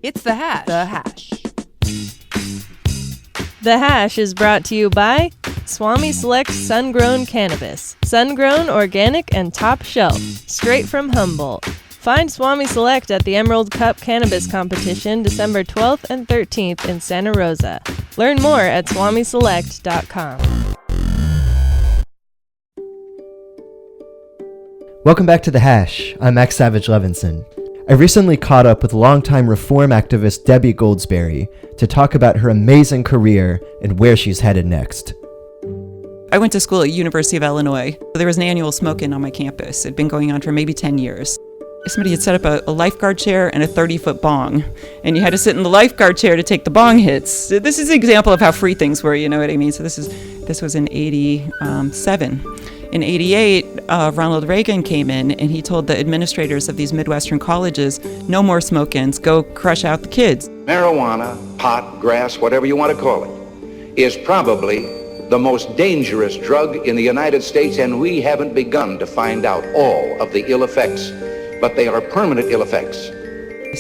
It's The Hash. The Hash. The Hash is brought to you by Swami Select Sun-Grown Cannabis. Sun-grown, organic, and top shelf. Straight from Humboldt. Find Swami Select at the Emerald Cup Cannabis Competition December 12th and 13th in Santa Rosa. Learn more at swamiselect.com. Welcome back to The Hash. I'm Max Savage Levenson. I recently caught up with longtime reform activist Debby Goldsberry to talk about her amazing career and where she's headed next. I went to school at University of Illinois. There was an annual smoke-in on my campus. It had been going on for maybe 10 years. Somebody had set up a lifeguard chair and a 30-foot bong, and you had to sit in the lifeguard chair to take the bong hits. So this is an example of how free things were, you know what I mean? So this was in 87. In 88, Ronald Reagan came in and he told the administrators of these Midwestern colleges, no more smoke-ins, go crush out the kids. Marijuana, pot, grass, whatever you want to call it, is probably the most dangerous drug in the United States, and we haven't begun to find out all of the ill effects, but they are permanent ill effects.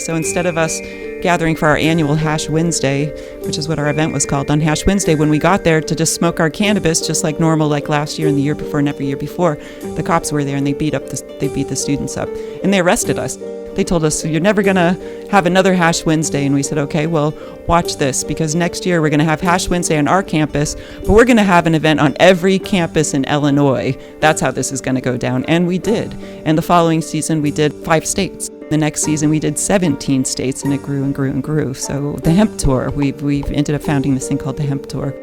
So instead of us gathering for our annual Hash Wednesday, which is what our event was called, on Hash Wednesday, when we got there to just smoke our cannabis just like normal, like last year and the year before and every year before, the cops were there and they beat the students up and they arrested us. They told us, you're never gonna have another Hash Wednesday, and we said, okay, well, watch this, because next year we're gonna have Hash Wednesday on our campus, but we're gonna have an event on every campus in Illinois. That's how this is gonna go down, and we did. And the following season we did 5 states. The next season we did 17 states, and it grew and grew and grew. So the hemp tour, we've ended up founding this thing called the hemp tour.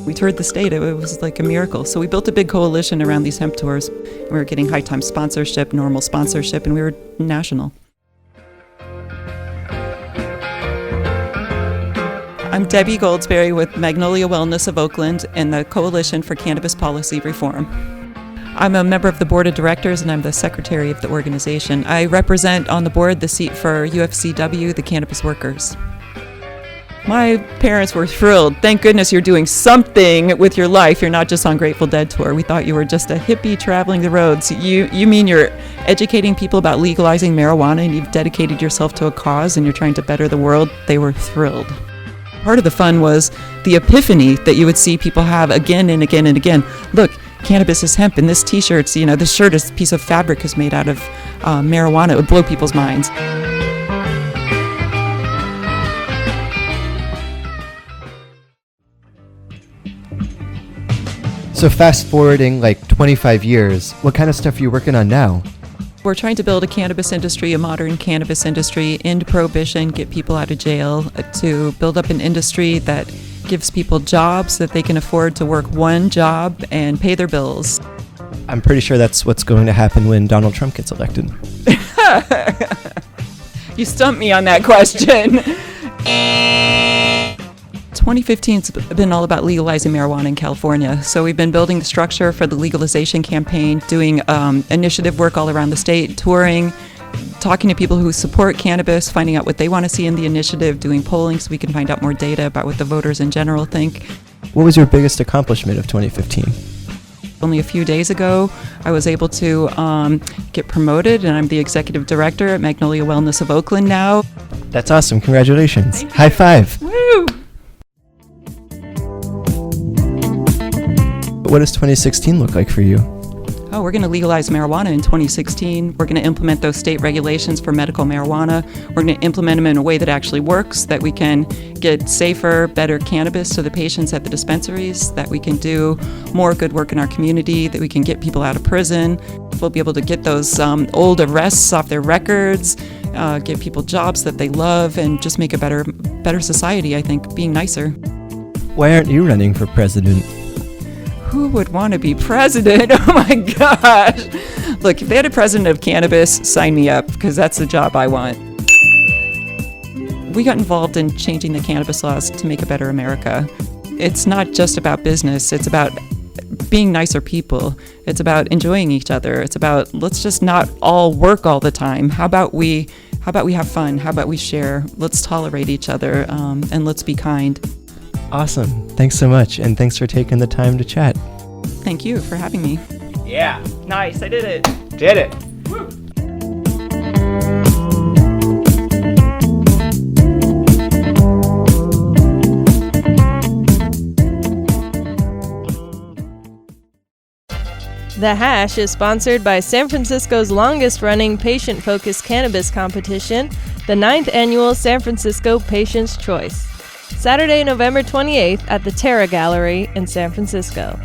We toured the state. It was like a miracle. So we built a big coalition around these hemp tours. We were getting high time sponsorship, normal sponsorship, and we were national. I'm Debby Goldsberry with Magnolia Wellness of Oakland and the Coalition for Cannabis Policy Reform. I'm a member of the board of directors and I'm the secretary of the organization. I represent on the board the seat for UFCW, the cannabis workers. My parents were thrilled. Thank goodness you're doing something with your life. You're not just on Grateful Dead tour. We thought you were just a hippie traveling the roads. You mean you're educating people about legalizing marijuana and you've dedicated yourself to a cause and you're trying to better the world? They were thrilled. Part of the fun was the epiphany that you would see people have again and again and again. Look, cannabis is hemp, and this t-shirt's, this shirt is a piece of fabric is made out of marijuana. It would blow people's minds. So fast forwarding like 25 years, what kind of stuff are you working on now? We're trying to build a cannabis industry, a modern cannabis industry, end prohibition, get people out of jail, to build up an industry that gives people jobs that they can afford to work one job and pay their bills. I'm pretty sure that's what's going to happen when Donald Trump gets elected. You stumped me on that question. 2015's been all about legalizing marijuana in California. So we've been building the structure for the legalization campaign, doing initiative work all around the state, touring, talking to people who support cannabis, finding out what they want to see in the initiative, doing polling so we can find out more data about what the voters in general think. What was your biggest accomplishment of 2015? Only a few days ago, I was able to get promoted, and I'm the executive director at Magnolia Wellness of Oakland now. That's awesome. Congratulations. High five. Woo! What does 2016 look like for you? Oh, we're going to legalize marijuana in 2016. We're going to implement those state regulations for medical marijuana. We're going to implement them in a way that actually works, that we can get safer, better cannabis to the patients at the dispensaries, that we can do more good work in our community, that we can get people out of prison. We'll be able to get those old arrests off their records, give people jobs that they love, and just make a better society, I think, being nicer. Why aren't you running for president? Who would want to be president? Oh my gosh. Look, if they had a president of cannabis, sign me up, because that's the job I want. We got involved in changing the cannabis laws to make a better America. It's not just about business. It's about being nicer people. It's about enjoying each other. It's about, let's just not all work all the time. How about we have fun? How about we share? Let's tolerate each other, and let's be kind. Awesome. Thanks so much, and thanks for taking the time to chat. Thank you for having me. Yeah. Nice, I did it. Did it. Woo. The Hash is sponsored by San Francisco's longest-running patient-focused cannabis competition, the 9th Annual San Francisco Patient's Choice. Saturday, November 28th at the Terra Gallery in San Francisco.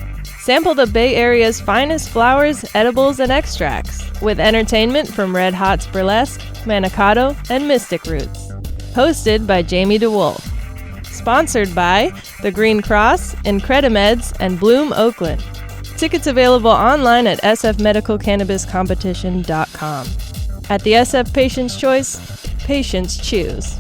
Sample the Bay Area's finest flowers, edibles, and extracts, with entertainment from Red Hot's Burlesque, Manicato, and Mystic Roots. Hosted by Jamie DeWolf. Sponsored by the Green Cross, Incredimeds, and Bloom Oakland. Tickets available online at sfmedicalcannabiscompetition.com. At the SF Patient's Choice, patients choose.